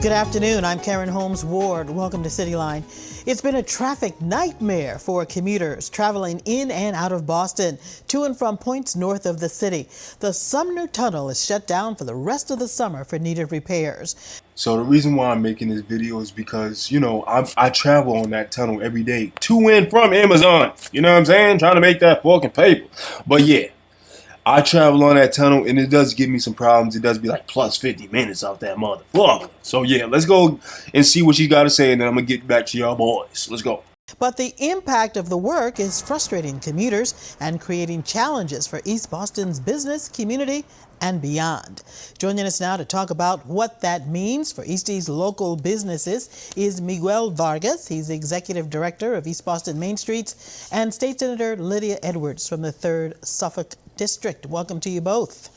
Good afternoon. I'm Karen Holmes Ward. Welcome to Cityline. It's been a traffic nightmare for commuters traveling in and out of Boston, to and from points north of the city. The Sumner Tunnel is shut down for the rest of the summer for needed repairs. So the reason why I'm making this video is because, I travel on that tunnel every day to and from Amazon. You know what I'm saying? Trying to make that fucking paper. But yeah, I travel on that tunnel and it does give me some problems. It does be like plus 50 minutes off that motherfucker. So yeah, let's go and see what you got to say and then I'm going to get back to y'all boys. Let's go. But the impact of the work is frustrating commuters and creating challenges for East Boston's business, community, and beyond. Joining us now to talk about what that means for Eastie's local businesses is Miguel Vargas. He's the Executive Director of East Boston Main Streets, and State Senator Lydia Edwards from the 3rd Suffolk District. Welcome to you both.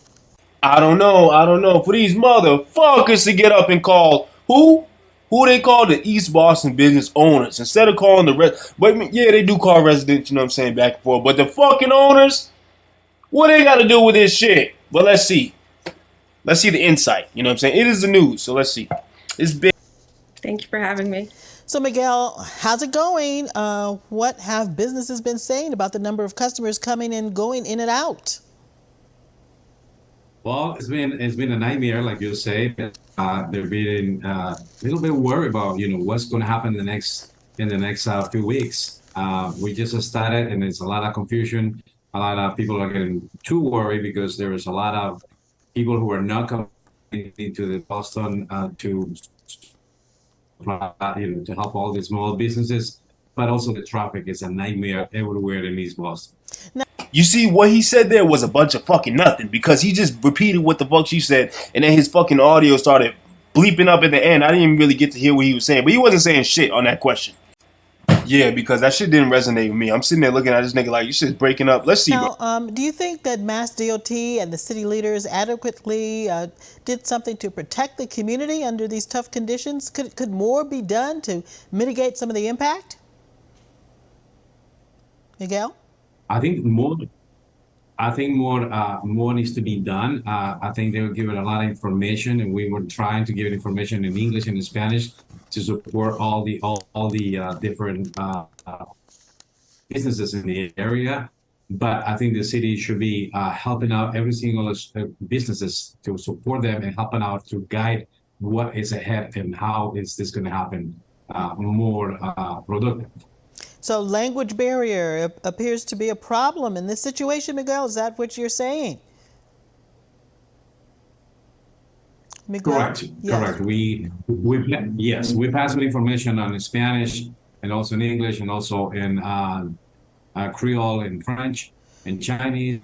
I don't know. For these motherfuckers to get up and call who? Who they call the East Boston business owners instead of calling the but yeah, they do call residents, you know what I'm saying, back and forth. But the fucking owners, what they got to do with this shit? But let's see. Let's see the insight. You know what I'm saying? It is the news, so let's see. It's big. Thank you for having me. So Miguel, how's it going? What have businesses been saying about the number of customers coming and going in and out? Well, it's been a nightmare, like you say. They're being a little bit worried about what's going to happen in the next few weeks. We just started, and there's a lot of confusion. A lot of people are getting too worried because there is a lot of people who are not coming into the Boston to help all the small businesses, but also the traffic is a nightmare everywhere in East Boston. You see, what he said there was a bunch of fucking nothing because he just repeated what the fuck she said, and then his fucking audio started bleeping up at the end. I didn't even really get to hear what he was saying, but he wasn't saying shit on that question. Yeah, because that shit didn't resonate with me. I'm sitting there looking at this nigga like, you shit's breaking up. Let's see. Now, do you think that Mass DOT and the city leaders adequately did something to protect the community under these tough conditions? Could more be done to mitigate some of the impact? Miguel? I think more needs to be done. I think they were given a lot of information, and we were trying to give information in English and in Spanish to support all the different businesses in the area. But I think the city should be helping out every single businesses to support them and helping out to guide what is ahead and how is this going to happen more productive. So language barrier appears to be a problem in this situation, Miguel. Is that what you're saying? Miguel? Correct. Yes. Correct. We pass some information on Spanish and also in English and also in Creole and French and Chinese.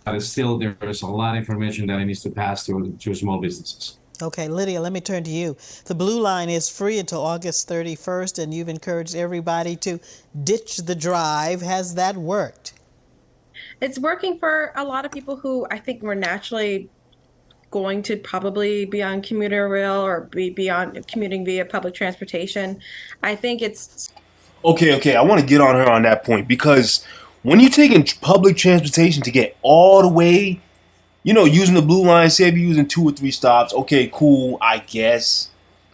But still, there's a lot of information that needs to pass to small businesses. Okay, Lydia, let me turn to you. The Blue Line is free until August 31st, and you've encouraged everybody to ditch the drive. Has that worked? It's working for a lot of people who I think were naturally going to probably be on commuter rail or be on commuting via public transportation. I think it's... Okay, I want to get on her on that point because when you're taking public transportation to get all the way, using the Blue Line, say if you're using 2 or 3 stops, okay, cool, I guess.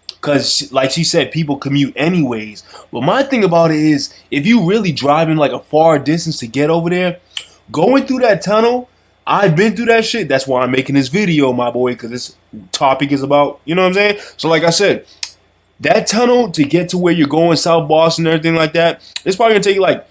Because, like she said, people commute anyways. But my thing about it is, if you really driving like a far distance to get over there, going through that tunnel, I've been through that shit. That's why I'm making this video, my boy, because this topic is about, you know what I'm saying? So like I said, that tunnel to get to where you're going, South Boston and everything like that, it's probably going to take you like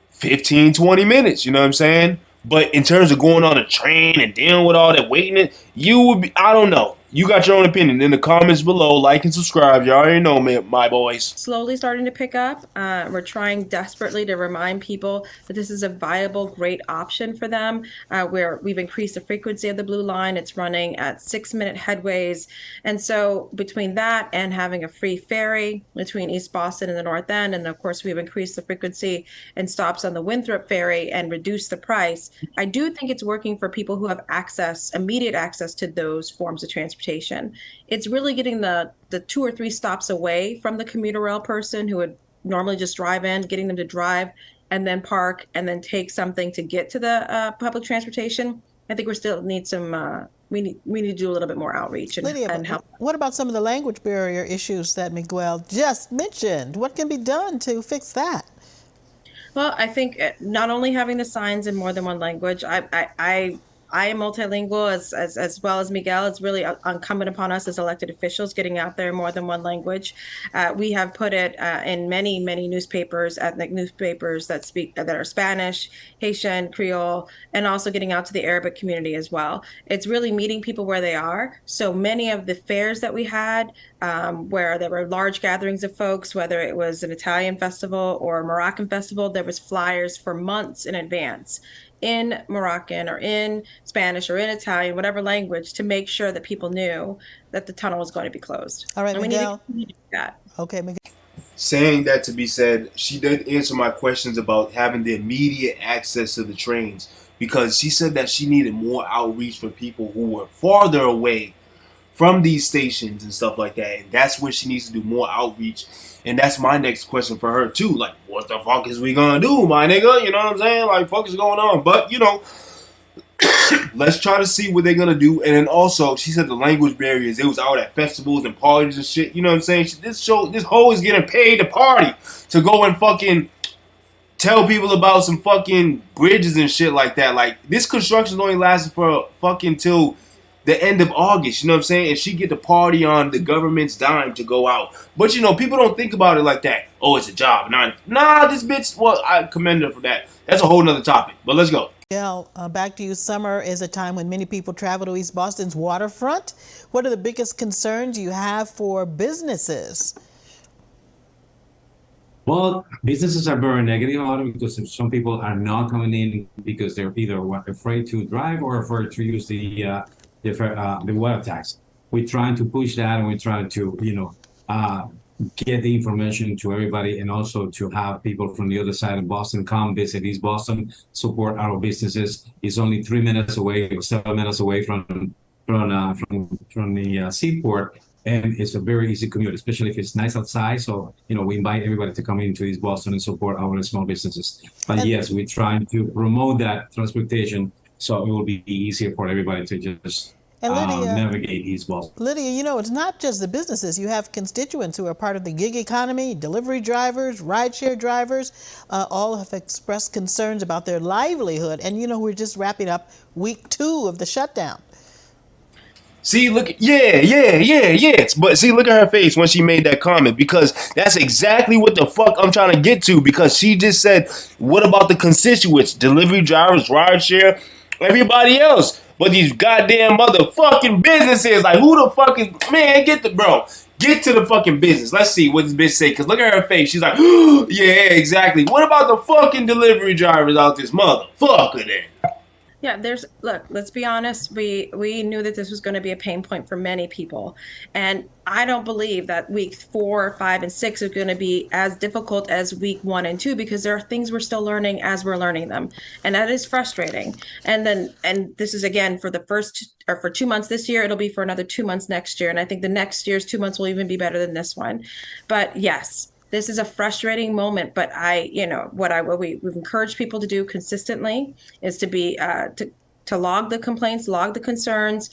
15, 20 minutes, you know what I'm saying? But in terms of going on a train and dealing with all that waiting, you would be, I don't know. You got your own opinion. In the comments below, like and subscribe. You already know me, my boys. Slowly starting to pick up. We're trying desperately to remind people that this is a viable, great option for them. Where we've increased the frequency of the Blue Line. It's running at 6-minute headways. And so between that and having a free ferry between East Boston and the North End, and of course we've increased the frequency and stops on the Winthrop Ferry and reduced the price, I do think it's working for people who have access, immediate access to those forms of transportation. It's really getting the 2 or 3 stops away from the commuter rail person who would normally just drive in, getting them to drive and then park and then take something to get to the public transportation. I think we still need some. We need to do a little bit more outreach Lydia, and help. what about some of the language barrier issues that Miguel just mentioned? What can be done to fix that? Well, I think not only having the signs in more than one language, I am multilingual as well as Miguel. It's really incumbent upon us as elected officials getting out there in more than one language. We have put it in many newspapers, ethnic newspapers that are Spanish, Haitian, Creole, and also getting out to the Arabic community as well. It's really meeting people where they are. So many of the fairs that we had, where there were large gatherings of folks, whether it was an Italian festival or a Moroccan festival, there was flyers for months in advance in Moroccan or in Spanish or in Italian, whatever language, to make sure that people knew that the tunnel was going to be closed. All right, and Miguel. we need to do that. Okay, Miguel. Saying that to be said, she did answer my questions about having the immediate access to the trains, because she said that she needed more outreach for people who were farther away from these stations and stuff like that. And that's where she needs to do more outreach. And that's my next question for her too. Like, what the fuck is we gonna do, my nigga? You know what I'm saying? Like, fuck is going on? But, you know, let's try to see what they're gonna do. And then also, she said the language barriers. It was out at festivals and parties and shit. You know what I'm saying? This hoe is getting paid to party, to go and fucking tell people about some fucking bridges and shit like that. Like, this construction only lasted for fucking till the end of August, you know what I'm saying? And she get the party on the government's dime to go out. But, you know, people don't think about it like that. Oh, it's a job. Nah, this bitch, well, I commend her for that. That's a whole nother topic. But let's go. Miguel, back to you. Summer is a time when many people travel to East Boston's waterfront. What are the biggest concerns you have for businesses? Well, businesses are very negative about it because some people are not coming in because they're either afraid to drive or afraid to use the water tax. We're trying to push that, and we're trying to, get the information to everybody, and also to have people from the other side of Boston come visit East Boston, support our businesses. It's only 3 minutes away or 7 minutes away from the seaport, and it's a very easy commute, especially if it's nice outside. So, we invite everybody to come into East Boston and support our small businesses. But yes, we're trying to promote that transportation, so it will be easier for everybody to just navigate East Boston. Lydia, it's not just the businesses. You have constituents who are part of the gig economy, delivery drivers, rideshare drivers, all have expressed concerns about their livelihood. And, we're just wrapping up week 2 of the shutdown. See, look, yeah. But see, look at her face when she made that comment, because that's exactly what the fuck I'm trying to get to, because she just said, what about the constituents, delivery drivers, rideshare, everybody else? But these goddamn motherfucking businesses, like, who the fuck is, man, get to the fucking business. Let's see what this bitch say, because look at her face. She's like, yeah, exactly. What about the fucking delivery drivers out this motherfucker then? Yeah, look, let's be honest. We knew that this was going to be a pain point for many people. And I don't believe that weeks 4, 5, and 6 are going to be as difficult as week 1 and 2, because there are things we're still learning as we're learning them. And that is frustrating. And this is, again, for for 2 months this year. It'll be for another 2 months next year. And I think the next year's 2 months will even be better than this one. But yes, this is a frustrating moment, but what we've encouraged people to do consistently is to be to log the complaints, log the concerns.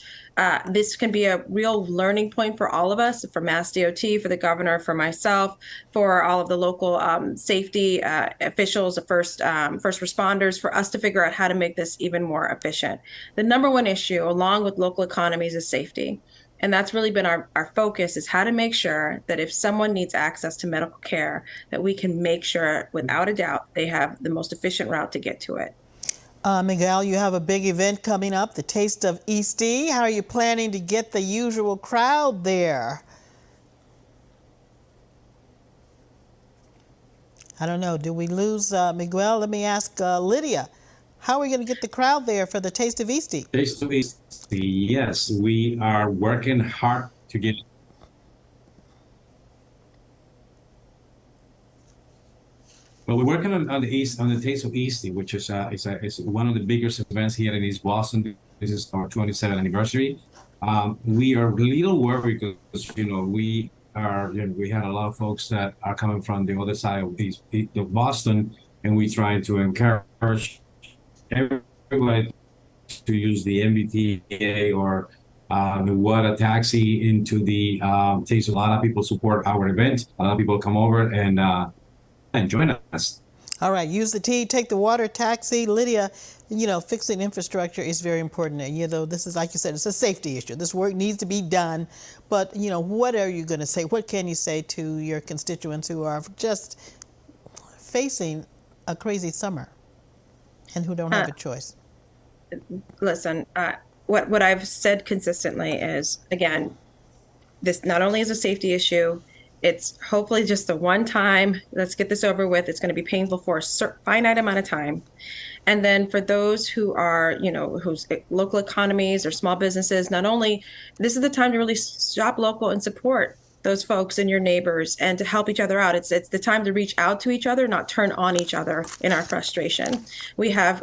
This can be a real learning point for all of us, for Mass DOT, for the governor, for myself, for all of the local safety officials, the first responders, for us to figure out how to make this even more efficient. The number one issue, along with local economies, is safety. And that's really been our focus, is how to make sure that if someone needs access to medical care, that we can make sure, without a doubt, they have the most efficient route to get to it. Miguel, you have a big event coming up, the Taste of Eastie. How are you planning to get the usual crowd there? I don't know. Did we lose Miguel? Let me ask Lydia. How are we going to get the crowd there for the Taste of Eastie? Taste of Eastie, yes. We are working hard to get. Well, we're working on the Taste of Eastie, which is one of the biggest events here in East Boston. This is our 27th anniversary. We are a little worried because we had a lot of folks that are coming from the other side of Boston, and we're trying to encourage everybody to use the MBTA or the water taxi into the takes a lot of people support our event. A lot of people come over and join us. All right, use the T, take the water taxi. Lydia, fixing infrastructure is very important. And, this is, like you said, it's a safety issue. This work needs to be done. But, what are you going to say? What can you say to your constituents who are just facing a crazy summer and who don't have a choice? Listen, what I've said consistently is, again, this not only is a safety issue, it's hopefully just the one time, let's get this over with. It's going to be painful for a finite amount of time. And then for those who are, whose local economies or small businesses, not only, this is the time to really shop local and support those folks and your neighbors and to help each other out. It's the time to reach out to each other, not turn on each other in our frustration. We have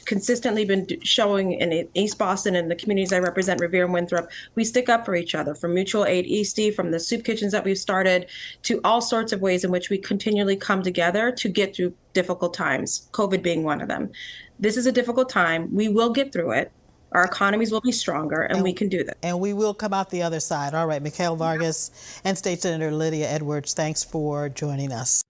consistently been showing in East Boston and the communities I represent, Revere and Winthrop, we stick up for each other, from Mutual Aid Eastie, from the soup kitchens that we've started, to all sorts of ways in which we continually come together to get through difficult times, COVID being one of them. This is a difficult time. We will get through it. Our economies will be stronger, and we can do that. And we will come out the other side. All right, Mikhail Vargas and State Senator Lydia Edwards, thanks for joining us.